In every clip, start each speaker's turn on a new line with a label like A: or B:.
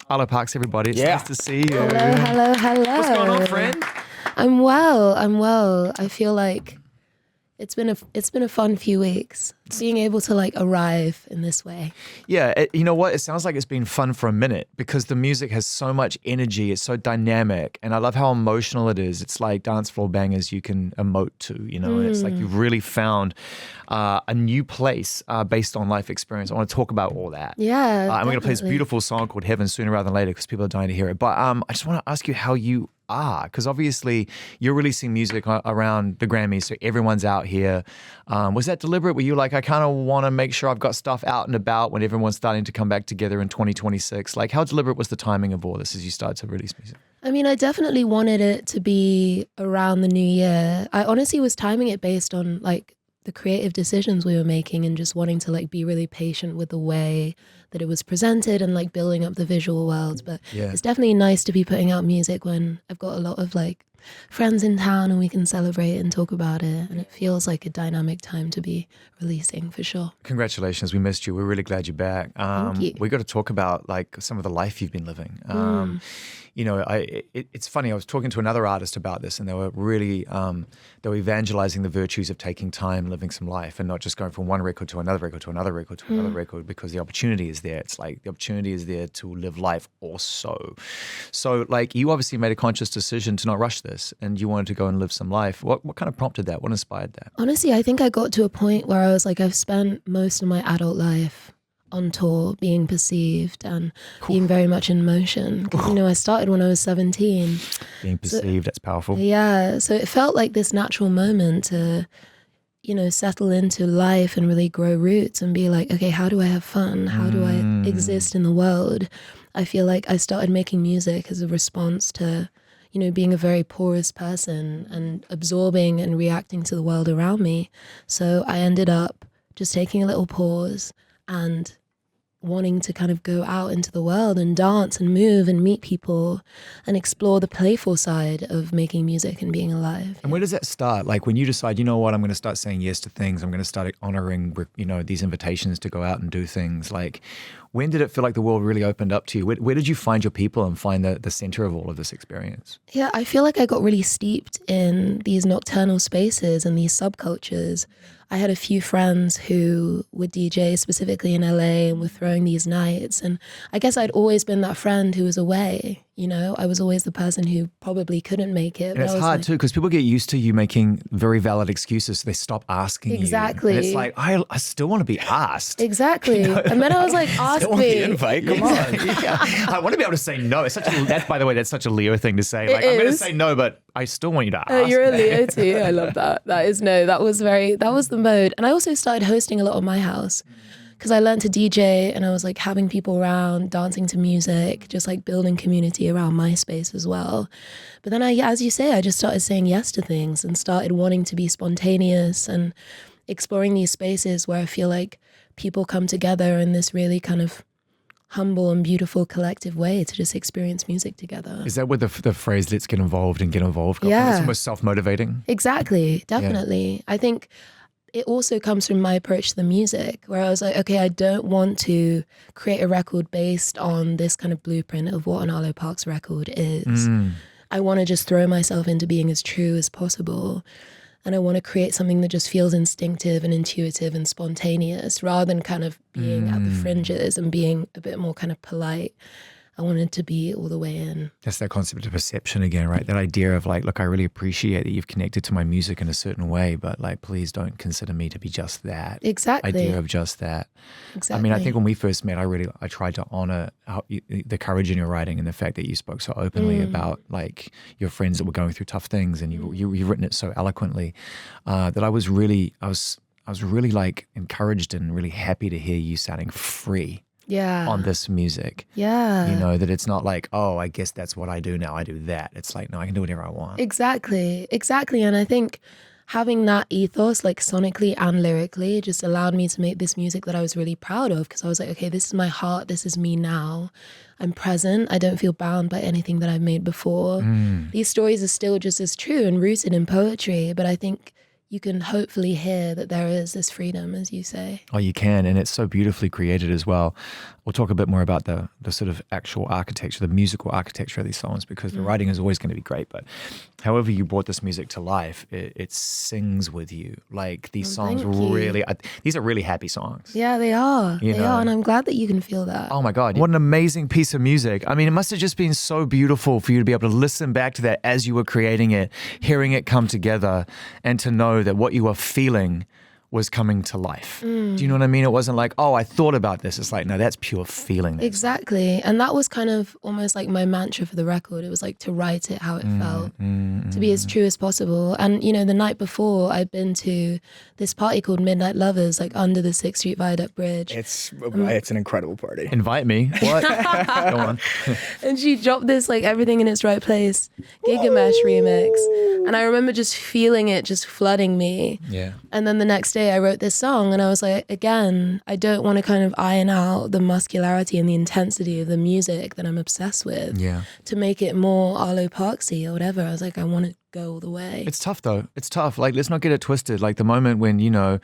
A: Arlo Parks, everybody. It's nice to see you.
B: Hello.
A: What's going on, friend?
B: I'm well. I feel like it's been a fun few weeks being able to like arrive in this way.
A: Yeah, you know what? It sounds like it's been fun for a minute because the music has so much energy. It's so dynamic. And I love how emotional it is. It's like dance floor bangers you can emote to, you know, and it's like you've really found a new place based on life experience. I want to talk about all that.
B: Yeah,
A: I'm going to play this beautiful song called Heaven sooner rather than later because people are dying to hear it. But I just want to ask you how you are, because obviously you're releasing music around the Grammys, so everyone's out here. Was that deliberate? Were you like, I kind of want to make sure I've got stuff out and about when everyone's starting to come back together in 2026? Like, how deliberate was the timing of all this as you started to release music?
B: I mean, I definitely wanted it to be around the new year. I honestly was timing it based on like the creative decisions we were making and just wanting to like be really patient with the way that it was presented and like building up the visual world. But it's definitely nice to be putting out music when I've got a lot of like friends in town and we can celebrate and talk about it. And it feels like a dynamic time to be releasing for sure.
A: Congratulations. We missed you. We're really glad you're back.
B: Thank you.
A: We got to talk about like some of the life you've been living. You know, it's funny. I was talking to another artist about this, and they were really they were evangelizing the virtues of taking time, living some life, and not just going from one record to another record to another record to another record, because the opportunity is there. It's like the opportunity is there to live life also. So, like, you obviously made a conscious decision to not rush this, and you wanted to go and live some life. What kind of prompted that? What inspired that?
B: Honestly, I think I got to a point where I was like, I've spent most of my adult life on tour, being perceived and being very much in motion. You know, I started when I was 17.
A: Being perceived, that's powerful.
B: Yeah, so it felt like this natural moment to, you know, settle into life and really grow roots and be like, okay, how do I have fun? How do I exist in the world? I feel like I started making music as a response to, you know, being a very porous person and absorbing and reacting to the world around me. So I ended up just taking a little pause and wanting to kind of go out into the world and dance and move and meet people and explore the playful side of making music and being alive.
A: And where does that start? Like when you decide, you know what, I'm going to start saying yes to things. I'm going to start honoring, you know, these invitations to go out and do things. Like, when did it feel like the world really opened up to you? Where did you find your people and find the center of all of this experience?
B: Yeah, I feel like I got really steeped in these nocturnal spaces and these subcultures. I had a few friends who would DJ specifically in LA and were throwing these nights. And I guess I'd always been that friend who was away. You know, I was always the person who probably couldn't make it.
A: And it's hard too, because people get used to you making very valid excuses. So they stop asking
B: exactly.
A: you. And it's like, I still want to be asked.
B: Exactly. You know? And then I was like, ask
A: want
B: me.
A: The invite. Come on. Yeah. I want to be able to say no. It's by the way, that's such a Leo thing to say. Like, I'm going to say no, but I still want you to ask.
B: You're a Leo too. I love that. That was the mode. And I also started hosting a lot of my house, because I learned to DJ and I was like having people around, dancing to music, just like building community around my space as well. But then as you say, I just started saying yes to things and started wanting to be spontaneous and exploring these spaces where I feel like people come together in this really kind of humble and beautiful collective way to just experience music together.
A: Is that where the phrase "let's get involved and get involved" comes from?
B: Yeah.
A: It's almost self-motivating.
B: Exactly. Definitely. Yeah. I think it also comes from my approach to the music, where I was like, okay, I don't want to create a record based on this kind of blueprint of what an Arlo Parks record is. I want to just throw myself into being as true as possible. And I want to create something that just feels instinctive and intuitive and spontaneous, rather than kind of being at the fringes and being a bit more kind of polite. I wanted to be all the way in.
A: That's that concept of perception again, right? That idea of like, look, I really appreciate that you've connected to my music in a certain way, but like, please don't consider me to be just that.
B: Exactly.
A: Idea of just that.
B: Exactly.
A: I mean, I think when we first met, I tried to honor the courage in your writing and the fact that you spoke so openly about like your friends that were going through tough things, and you've written it so eloquently that I was really like encouraged and really happy to hear you sounding free.
B: Yeah.
A: On this music.
B: Yeah.
A: You know, that it's not like, oh, I guess that's what I do now. I do that. It's like, no, I can do whatever I want.
B: Exactly. And I think having that ethos, like sonically and lyrically, just allowed me to make this music that I was really proud of, because I was like, okay, this is my heart. This is me now. I'm present. I don't feel bound by anything that I've made before. These stories are still just as true and rooted in poetry, but I think you can hopefully hear that there is this freedom, as you say.
A: Oh, you can. And it's so beautifully created as well. we'll talk a bit more about the sort of actual architecture, the musical architecture of these songs, because the writing is always going to be great. But however you brought this music to life, it sings with you. Like these songs really, these are really happy songs.
B: Yeah, they are. They are. And I'm glad that you can feel that.
A: Oh my God. What an amazing piece of music. I mean, it must have just been so beautiful for you to be able to listen back to that as you were creating it, hearing it come together, and to know that what you were feeling was coming to life. Do you know what I mean? It wasn't like, oh, I thought about this. It's like, no, that's pure feeling.
B: Exactly. And that was kind of almost like my mantra for the record. It was like to write it how it felt, to be as true as possible. And, you know, the night before, I'd been to this party called Midnight Lovers, like under the 6th Street Viaduct Bridge.
C: It's an incredible party.
A: Invite me. What? Go on.
B: And she dropped this like Everything in Its Right Place Gigamesh remix. And I remember just feeling it just flooding me.
A: Yeah.
B: And then the next day I wrote this song and I was like, again, I don't want to kind of iron out the muscularity and the intensity of the music that I'm obsessed with to make it more Arlo Parksy or whatever. I was like, I want to go all the way.
A: It's tough though. It's tough. Like, let's not get it twisted. Like the moment when, you know,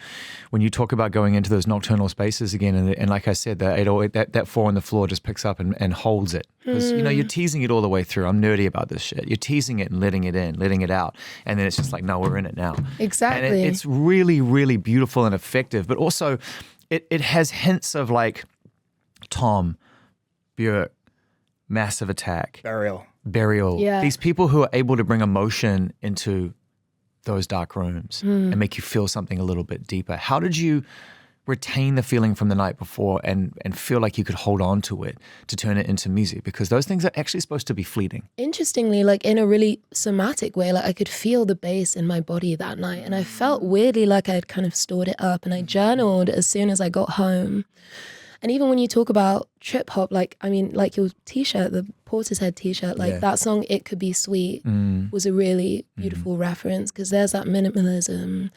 A: when you talk about going into those nocturnal spaces again, and like I said, that 4 on the floor just picks up and holds it. Because, you know, you're teasing it all the way through. I'm nerdy about this shit. You're teasing it and letting it in, letting it out. And then it's just like, no, we're in it now.
B: Exactly.
A: And it's really, really beautiful and effective. But also it has hints of like Tom, Björk, Massive Attack, Burial.
B: Yeah.
A: These people who are able to bring emotion into those dark rooms and make you feel something a little bit deeper. How did you retain the feeling from the night before and feel like you could hold on to it to turn it into music? Because those things are actually supposed to be fleeting.
B: Interestingly, like in a really somatic way, like I could feel the bass in my body that night. And I felt weirdly like I had kind of stored it up. And I journaled as soon as I got home. And even when you talk about trip hop, like, I mean, like your t-shirt, the Portishead t-shirt, like that song, It Could Be Sweet, was a really beautiful reference because there's that minimalism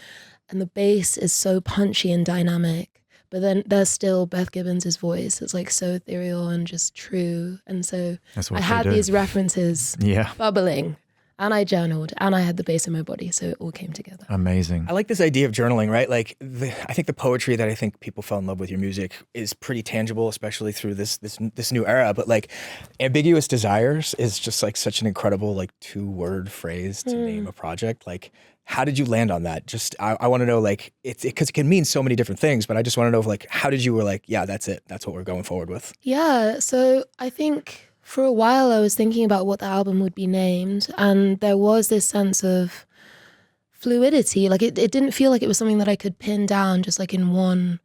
B: and the bass is so punchy and dynamic. But then there's still Beth Gibbons' voice. It's like so ethereal and just true. And so I had these references bubbling. And I journaled, and I had the bass in my body, so it all came together.
A: Amazing.
C: I like this idea of journaling, right? Like, I think the poetry that I think people fell in love with your music is pretty tangible, especially through this new era. But like, Ambiguous Desires is just like such an incredible like 2-word phrase to name a project. Like, how did you land on that? Just I want to know, like, because it can mean so many different things. But I just want to know, like, how did you were like, yeah, that's it. That's what we're going forward with.
B: Yeah. So I think for a while I was thinking about what the album would be named, and there was this sense of fluidity. Like it didn't feel like it was something that I could pin down just like in one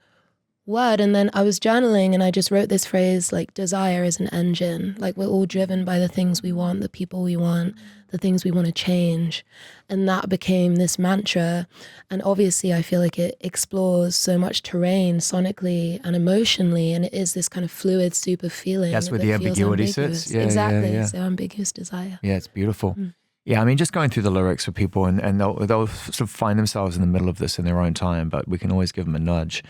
B: word. And then I was journaling and I just wrote this phrase like, desire is an engine. Like we're all driven by the things we want, the people we want, the things we want to change. And that became this mantra. And obviously I feel like it explores so much terrain sonically and emotionally. And it is this kind of fluid, super feeling.
A: That's where the ambiguity sits. Yeah,
B: exactly.
A: Yeah.
B: So Ambiguous Desire.
A: Yeah, it's beautiful. Yeah, I mean, just going through the lyrics for people and they'll sort of find themselves in the middle of this in their own time, but we can always give them a nudge.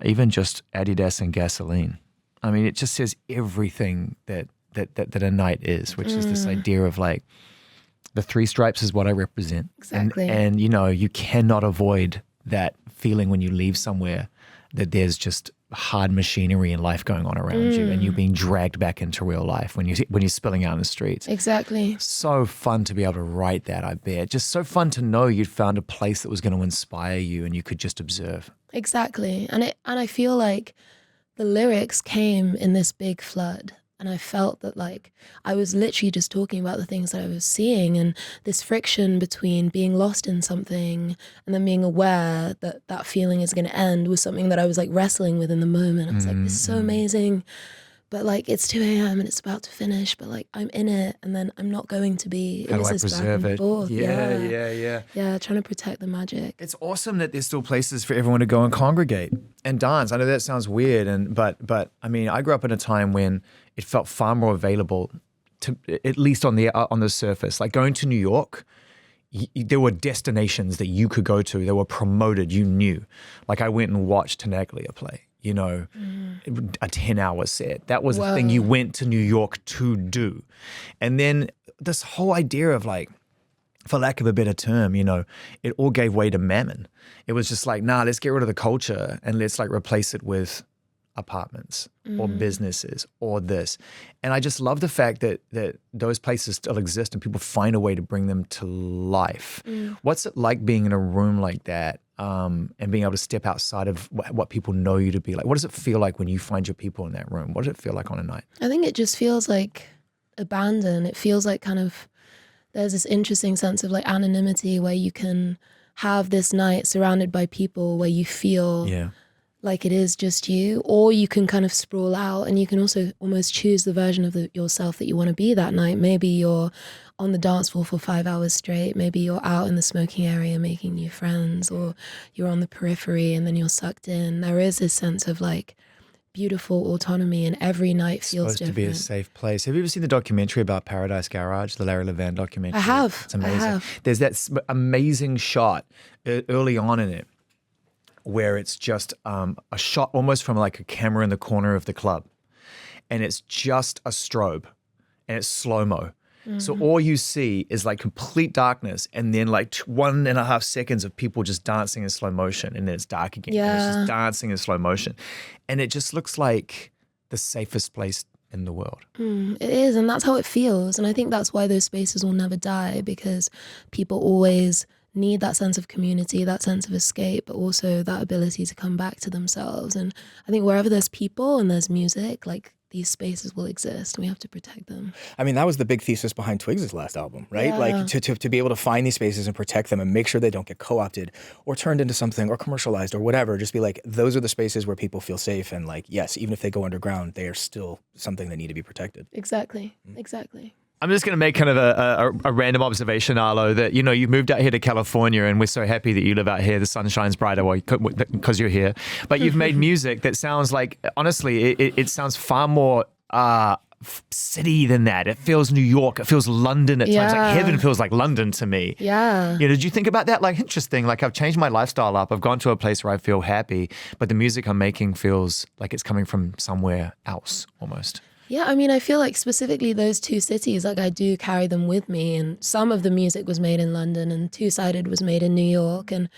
A: Even just Adidas and gasoline. I mean, it just says everything that a night is, which is this idea of like, the 3 stripes is what I represent.
B: Exactly.
A: And you know, you cannot avoid that feeling when you leave somewhere that there's just hard machinery and life going on around you and you're being dragged back into real life when you're spilling out in the streets.
B: Exactly.
A: So fun to be able to write that, I bet. Just so fun to know you'd found a place that was going to inspire you and you could just observe.
B: Exactly. And I feel like the lyrics came in this big flood. And I felt that like I was literally just talking about the things that I was seeing and this friction between being lost in something and then being aware that that feeling is going to end was something that I was like wrestling with in the moment. I was like, this is so amazing. But like it's 2 a.m. and it's about to finish, but like I'm in it and then I'm not going to be.
A: How do I preserve it?
B: Yeah, trying to protect the magic.
A: It's awesome that there's still places for everyone to go and congregate and dance. I know that sounds weird, but I mean, I grew up in a time when it felt far more available, to at least on the surface. Like going to New York, there were destinations that you could go to. They were promoted. You knew. Like I went and watched Tenaglia play. You know, a 10-hour set. That was the thing you went to New York to do. And then this whole idea of like, for lack of a better term, you know, it all gave way to mammon. It was just like, nah, let's get rid of the culture and let's like replace it with apartments or businesses or this. And I just love the fact that those places still exist and people find a way to bring them to life. What's it like being in a room like that and being able to step outside of what people know you to be like? What does it feel like when you find your people in that room? What does it feel like on a night?
B: I think it just feels like abandoned. It feels like kind of there's this interesting sense of like anonymity where you can have this night surrounded by people where you feel like it is just you, or you can kind of sprawl out and you can also almost choose the version of yourself that you want to be that night. Maybe you're on the dance floor for 5 hours straight. Maybe you're out in the smoking area making new friends, or you're on the periphery and then you're sucked in. There is this sense of like beautiful autonomy, and every night feels
A: supposed
B: different.
A: to be a safe place. Have you ever seen the documentary about Paradise Garage, the Larry Levan documentary?
B: I have.
A: It's amazing.
B: I have.
A: There's that amazing shot early on in it where it's just a shot almost from like a camera in the corner of the club, and it's just a strobe and it's slow-mo. So all you see is like complete darkness and then like 1.5 seconds of people just dancing in slow motion, and then it's dark again. And it's just dancing in slow motion. And it just looks like the safest place in the world.
B: It is, and that's how it feels. And I think that's why those spaces will never die, because people always need that sense of community, that sense of escape, but also that ability to come back to themselves. And I think wherever there's people and there's music, like these spaces will exist, and we have to protect them.
C: I mean, that was the big thesis behind Twigs' last album, right?
B: Yeah.
C: Like to be able to find these spaces and protect them and make sure they don't get co-opted or turned into something or commercialized or whatever. Just be like, those are the spaces where people feel safe, and like, yes, even if they go underground, they are still something that need to be protected.
B: Exactly.
A: I'm just going to make kind of a random observation, Arlo, that, you know, you moved out here to California and we're so happy that you live out here. The sun shines brighter because you're here. But you've made music that sounds like, honestly, it sounds far more city than that. It feels New York. It feels London at times. Like heaven feels like London to me.
B: Yeah.
A: You know, did you think about that? Like, interesting. Like, I've changed my lifestyle up. I've gone to a place where I feel happy, but the music I'm making feels like it's coming from somewhere else almost.
B: Yeah, I mean, I feel like specifically those two cities, like I do carry them with me, and some of the music was made in London and Two-Sided was made in New York. And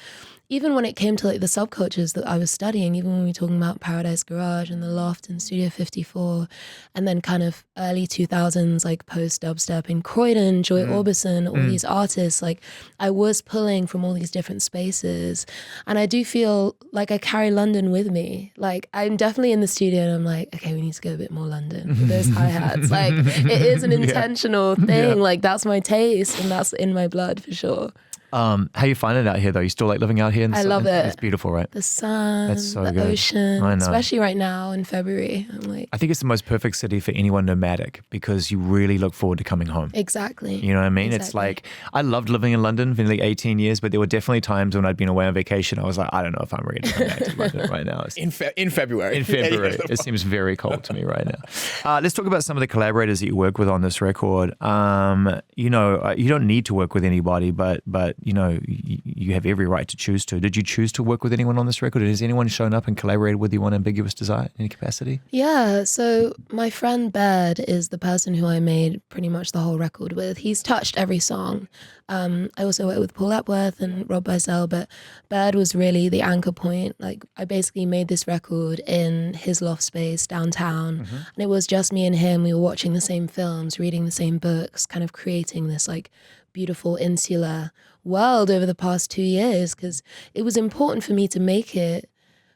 B: even when it came to like the subcultures that I was studying, even when we were talking about Paradise Garage and The Loft and Studio 54, and then kind of early 2000s, like post-dubstep in Croydon, Joy Orbison, all these artists, like I was pulling from all these different spaces. And I do feel like I carry London with me. Like I'm definitely in the studio and I'm like, okay, we need to go a bit more London with those hi-hats. Like it is an intentional thing. Like that's my taste and that's in my blood for sure.
A: How you finding it out here though? You still like living out here? In the
B: I love it.
A: It's beautiful, right?
B: The sun,
A: That's so
B: the
A: good.
B: ocean,
A: I know.
B: especially right now in February. I'm like,
A: I think it's the most perfect city for anyone nomadic because you really look forward to coming home.
B: exactly.
A: You know what I mean? It's
B: Exactly.
A: like, I loved living in London for nearly 18 years, but there were definitely times when I'd been away on vacation. I was like, I don't know if I'm ready to come back to London right now.
C: In February.
A: In February. It seems very cold to me right now. Let's talk about some of the collaborators that you work with on this record. You know, you don't need to work with anybody, but you know, you have every right to choose to. Did you choose to work with anyone on this record? Has anyone shown up and collaborated with you on Ambiguous Desire in any capacity?
B: Yeah, so my friend Baird is the person who I made pretty much the whole record with. He's touched every song. I also worked with Paul Epworth and Rob Bizel, but Baird was really the anchor point. Like I basically made this record in his loft space downtown, and it was just me and him. We were watching the same films, reading the same books, kind of creating this like beautiful insular world over the past 2 years, because it was important for me to make it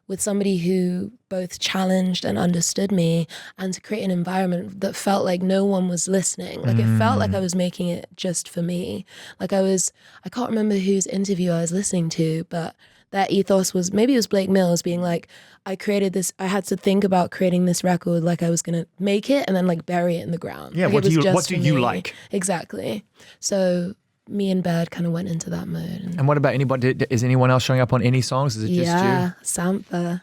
B: with somebody who both challenged and understood me, and to create an environment that felt like no one was listening. Like it felt like I was making it just for me. Like I can't remember whose interview I was listening to, but their ethos was, maybe it was Blake Mills being like, I created this, I had to think about creating this record like I was going to make it and then like bury it in the ground.
A: Yeah,
B: like
A: what
B: it was
A: do
B: just
A: you
B: for me.
A: like?
B: Exactly. So me and Baird kind of went into that mode.
A: And what about anybody? Is anyone else showing up on any songs? Is it just you?
B: Yeah, Sampha.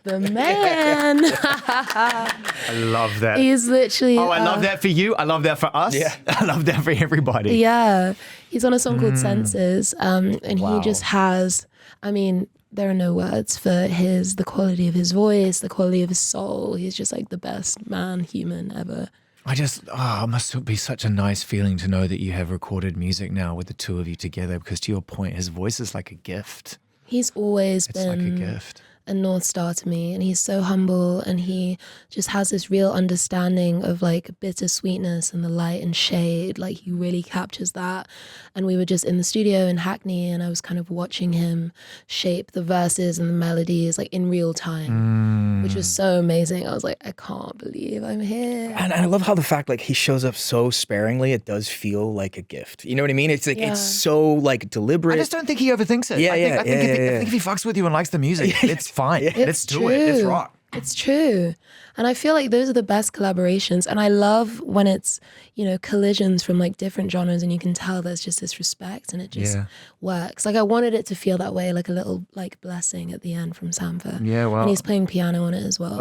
B: The man.
A: I love that.
B: He's literally.
A: Oh, I love that for you. I love that for us.
C: Yeah.
A: I love that for everybody.
B: Yeah. He's on a song called Senses. And
A: Wow.
B: he just has, I mean, there are no words for the quality of his voice, the quality of his soul. He's just like the best man, human ever.
A: It must be such a nice feeling to know that you have recorded music now with the two of you together, because to your point, his voice is like a gift.
B: He's always
A: It's like a
B: been
A: gift.
B: a North Star to me. And he's so humble, and he just has this real understanding of like bittersweetness and the light and shade. Like he really captures that. And we were just in the studio in Hackney, and I was kind of watching him shape the verses and the melodies like in real time, which was so amazing. I was like, I can't believe I'm here.
C: And I love how the fact like he shows up so sparingly, it does feel like a gift. You know what I mean? It's like it's so like deliberate.
A: I just don't think he overthinks it. I think if he fucks with you and likes the music, it's fine. Let's do it. Let's rock.
B: It's true. And I feel like those are the best collaborations. And I love when it's, you know, collisions from like different genres, and you can tell there's just this respect, and it just works. Like I wanted it to feel that way, like a little like blessing at the end from Sampha.
A: Yeah, well.
B: And he's playing piano on it as well.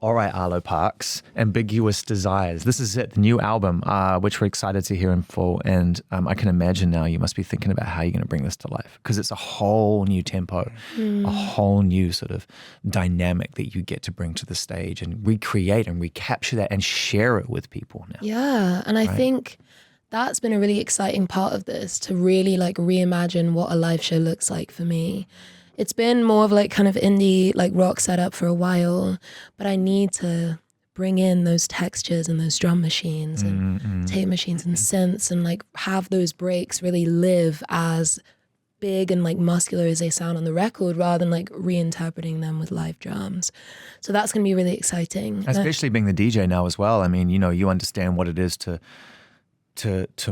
A: All right, Arlo Parks, Ambiguous Desires. This is it, the new album, which we're excited to hear in full. And I can imagine now you must be thinking about how you're going to bring this to life, because it's a whole new tempo, a whole new sort of dynamic that you get to bring to the stage and recreate and recapture that and share it with people now.
B: Yeah, and I think that's been a really exciting part of this, to really like reimagine what a live show looks like for me. It's been more of like kind of indie like rock setup for a while, but I need to bring in those textures and those drum machines and tape machines and synths, and like have those breaks really live as big and like muscular as they sound on the record, rather than like reinterpreting them with live drums. So that's going to be really exciting.
A: Especially being the DJ now as well. I mean, you know, you understand what it is to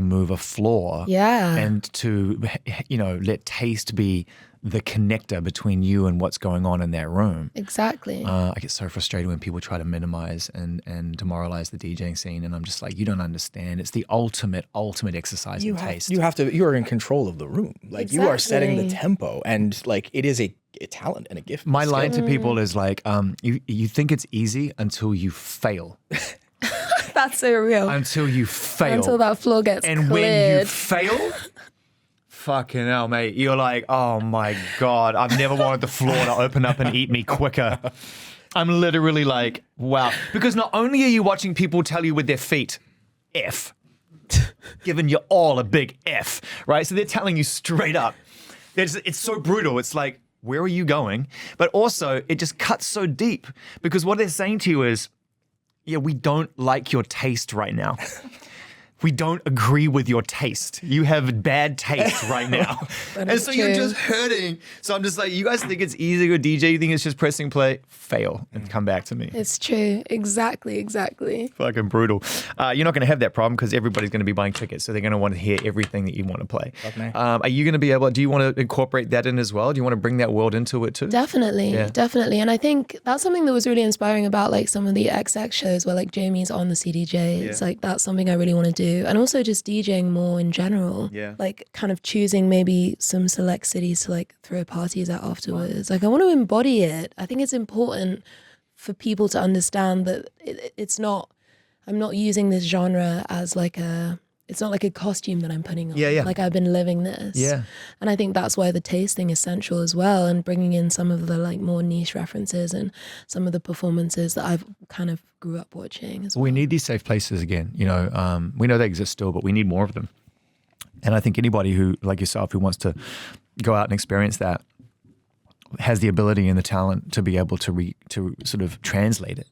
A: move a floor, and to, you know, let taste be the connector between you and what's going on in that room.
B: Exactly.
A: I get so frustrated when people try to minimize and demoralize the DJing scene, and I'm just like, you don't understand. It's the ultimate exercise in taste.
C: You are in control of the room. Like you are setting the tempo, and like it is a talent and a gift.
A: My line to people is like, you think it's easy until you fail.
B: That's so real.
A: Until you fail.
B: Until that floor gets
A: and
B: cleared.
A: when you fail, fucking hell, mate, you're like, oh my God, I've never wanted the floor to open up and eat me quicker. I'm literally like, wow. Because not only are you watching people tell you with their feet, F, giving you all a big F, right? So they're telling you straight up. It's so brutal. It's like, where are you going? But also, it just cuts so deep, because what they're saying to you is, yeah, we don't like your taste right now. We don't agree with your taste. You have bad taste right now. And so you're just hurting. So I'm just like, you guys think it's easy to DJ? You think it's just pressing play? Fail and come back to me.
B: It's true. Exactly.
A: Fucking brutal. You're not going to have that problem, because everybody's going to be buying tickets. So they're going to want to hear everything that you want to play.
C: Okay.
A: Are you going to be able, do you want to incorporate that in as well? Do you want to bring that world into it too?
B: Definitely. And I think that's something that was really inspiring about like some of the XX shows where like Jamie's on the CDJ. It's like, that's something I really want to do. And also just DJing more in general.
A: Yeah.
B: Like kind of choosing maybe some select cities to like throw parties at afterwards. Like I want to embody it. I think it's important for people to understand that I'm not using this genre as like it's not like a costume that I'm putting on.
A: Yeah.
B: Like I've been living this.
A: Yeah.
B: And I think that's why the taste thing is essential as well, and bringing in some of the like more niche references and some of the performances that I've kind of grew up watching as well.
A: We need these safe places again. You know, we know they exist still, but we need more of them. And I think anybody who, like yourself, who wants to go out and experience that has the ability and the talent to be able to sort of translate it.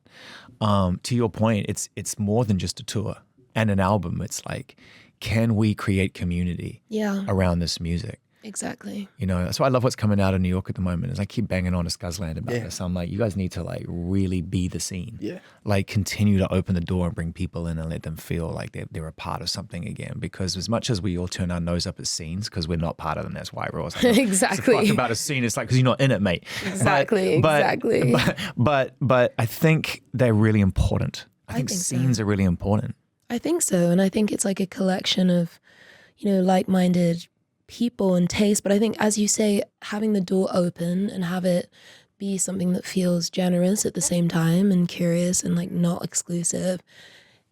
A: To your point, it's more than just a tour and an album. It's like, can we create community around this music?
B: Exactly.
A: You know, that's why I love what's coming out of New York at the moment. Is I keep banging on to Scuzzland about this. I'm like, you guys need to like really be the scene. Yeah. Like continue to open the door and bring people in and let them feel like they're a part of something again. Because as much as we all turn our nose up at scenes because we're not part of them, that's why we're all like,
B: exactly.
A: It's about a scene. It's like, because you're not in it, mate.
B: Exactly.
A: But I think they're really important. I think scenes are really important.
B: I think so. And I think it's like a collection of, you know, like-minded people and taste. But I think, as you say, having the door open and have it be something that feels generous at the same time and curious and like not exclusive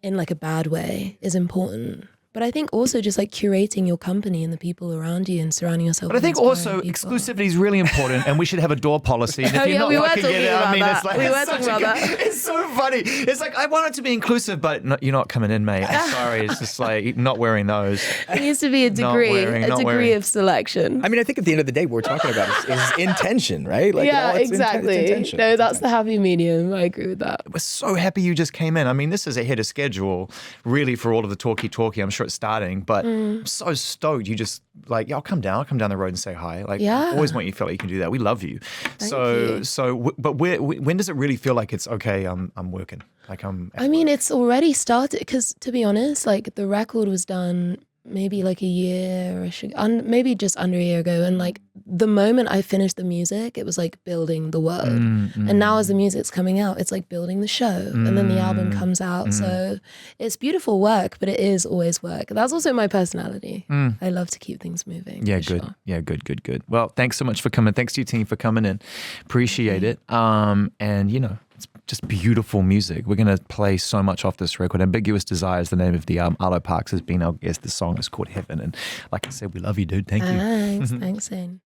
B: in like a bad way is important. But I think also just like curating your company and the people around you and surrounding yourself.
A: But I
B: with
A: think also
B: inspiring people.
A: exclusivity is really important, and we should have a door policy. And if you're not
B: we were
A: fucking
B: talking
A: it,
B: about
A: I mean,
B: that.
A: it's like
B: We were
A: it's
B: talking
A: such a
B: about
A: good-
B: that.
A: It's so funny. It's like I want it to be inclusive, but no, you're not coming in, mate. I'm sorry. It's just like not wearing those.
B: It needs to be a
A: Not
B: degree,
A: wearing-
B: a
A: not
B: degree
A: wearing.
B: of selection.
C: I mean, I think at the end of the day, what we're talking about is intention, right? Like,
B: yeah,
C: it's
B: exactly.
C: intention.
B: No,
C: It's
B: that's the happy medium. I agree with that.
A: We're so happy you just came in. I mean, this is ahead of schedule, really, for all of the talkie. I'm sure it's starting, but I'm so stoked. You just like, yeah, I'll come down the road and say hi. Like,
B: Yeah.
A: always want you to feel like you can do that. We love you.
B: you.
A: But when does it really feel like it's okay? I'm working. Like I'm. at
B: I mean,
A: work?
B: it's already started because, to be honest, like the record was done maybe like a year, maybe just under a year ago. And like the moment I finished the music, it was like building the world. And now as the music's coming out, it's like building the show. And then the album comes out. So it's beautiful work, but it is always work. That's also my personality. I love to keep things moving.
A: Yeah,
B: for
A: good.
B: Sure.
A: Yeah, good. Well, thanks so much for coming. Thanks to your team for coming in. Appreciate it. And you know, it's just beautiful music. We're going to play so much off this record. Ambiguous Desire is the name of the album. Arlo Parks has been our guest. The song is called Heaven. And like I said, we love you, dude. Thank you.
B: Thanks, Zane.